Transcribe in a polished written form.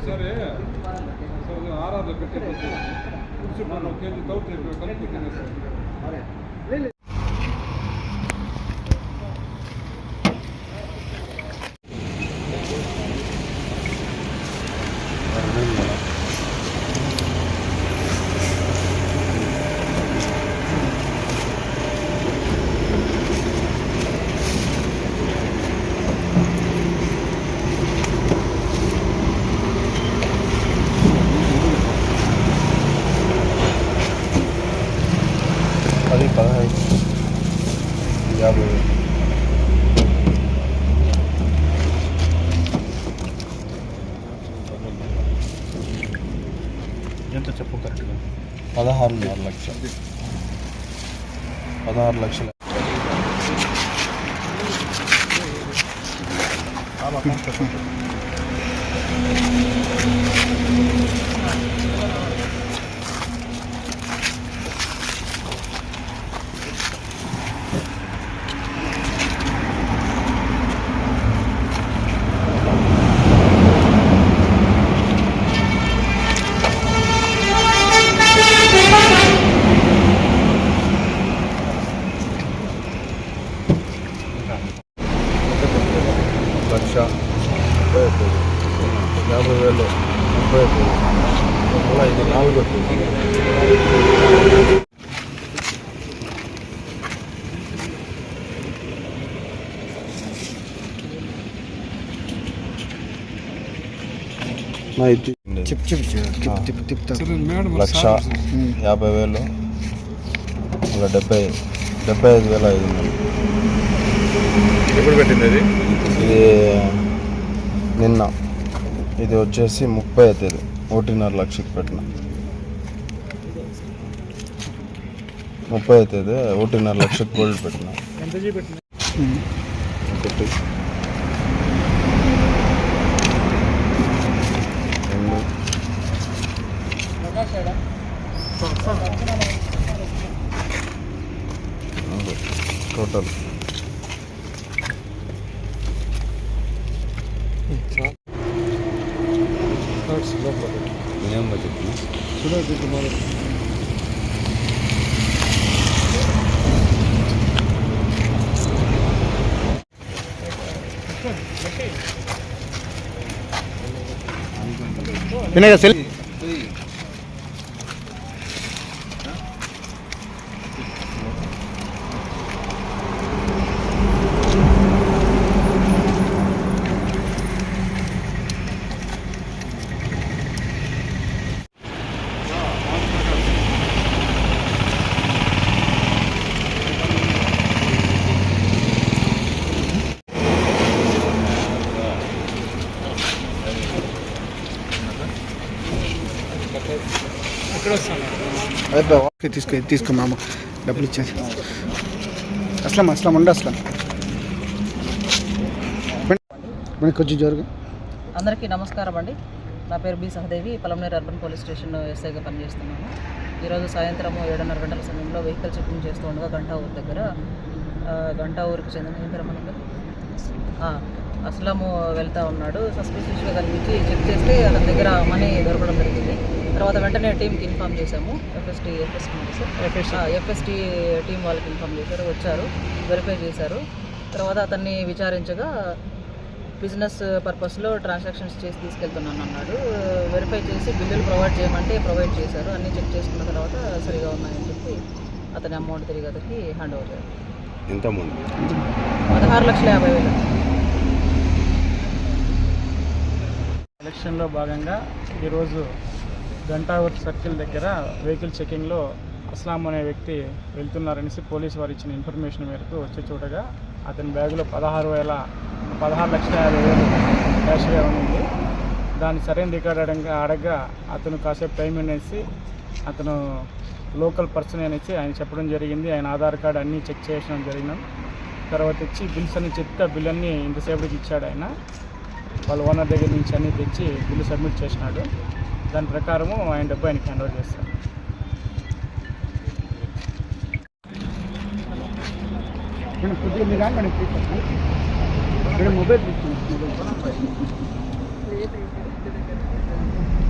సరే ఆరాధన పెట్టి కుర్చీ పన్ను ఒక కేజీ తౌడు కలిపి తినేస్తాను. అది 15 50 ఎంత చెప్పు కరెక్ట్గా 16.5 లక్షలు 16 లక్షలు. లక్ష 50,000 30,000 అలా ఇది 4 లక్ష 50,000 అలా 75,500. ఎప్పుడు పెట్టింది అది? ఇది నిన్న. ఇది వచ్చేసి 30 అవుతుంది. 1.5 లక్షకి పెట్టిన 30 అవుతుంది. 1.5 లక్షకి గోల్డ్ పెట్టిన. ఒకటి 2 టోటల్ ఏం బడ్జెట్ వినయ్ సెల్ తీసుకో మామ డబ్బులు ఇచ్చేది. అసలు ఉండు అసలు కొంచెం జోరుగా. అందరికీ నమస్కారం అండి. నా పేరు B Sahadevi. Palamaneru urban police station ఎస్ఐగా పనిచేస్తున్నాను. ఈరోజు సాయంత్రం 7:30 గంటల సమయంలో వెహికల్ చెకింగ్ చేస్తూ ఉండగా గంటా ఊరు దగ్గర గంటా ఊరికి చెందిన అస్లము వెళ్తూ ఉన్నాడు. సస్పిషియస్గా కనిపించి చెక్ చేస్తే అతని దగ్గర మనీ దొరకడం జరిగింది. తర్వాత వెంటనే టీంకి ఇన్ఫామ్ చేశాము. ఎఫ్ఎస్టీ టీం వాళ్ళకి ఇన్ఫామ్ చేశారు. వచ్చారు, వెరిఫై చేశారు. తర్వాత అతన్ని విచారించగా బిజినెస్ పర్పస్లో ట్రాన్సాక్షన్స్ చేసి తీసుకెళ్తున్నాను అన్నాడు. వెరిఫై చేసి బిల్లులు ప్రొవైడ్ చేయమంటే ప్రొవైడ్ చేశారు. అన్నీ చెక్ చేసుకున్న తర్వాత సరిగా ఉన్నాయని చెప్పి అతని అమౌంట్ తిరిగి అతనికి హ్యాండ్ ఓవర్ చేయాలి. ఎంత అమౌంట్? 16,50,000. ఎలక్షన్లో భాగంగా ఈరోజు గంటావర్ సర్కిల్ దగ్గర వెహికల్ చెకింగ్లో అస్లాం అనే వ్యక్తి వెళ్తున్నారనేసి పోలీసు వారు ఇచ్చిన ఇన్ఫర్మేషన్ మేరకు వచ్చి చూడగా అతని బ్యాగులో 16,50,000 క్యాష్ ఉంది. దాన్ని సరైన రికార్డ్ అడగగా అతను కాసేపు టైం అనేసి అతను లోకల్ పర్సన్ అనేసి ఆయన చెప్పడం జరిగింది. ఆయన ఆధార్ కార్డు అన్నీ చెక్ చేయడం జరిగినాం. తర్వాత వచ్చి బిల్స్ అన్ని చెప్తే బిల్ అన్నీ ఇంతసేపటికి ఇచ్చాడు ఆయన. వాళ్ళ ఓనర్ దగ్గర నుంచి అన్నీ తెచ్చి బిల్లు సబ్మిట్ చేసినాడు. దాని ప్రకారము ఆయన డబ్బు ఆయనకి హ్యాండ్ ఓవర్ చేస్తాడు. కొద్దిగా మీరు మొబైల్ తీసుకున్నాను. లేట్ అయిపోయింది ఇంటి దగ్గర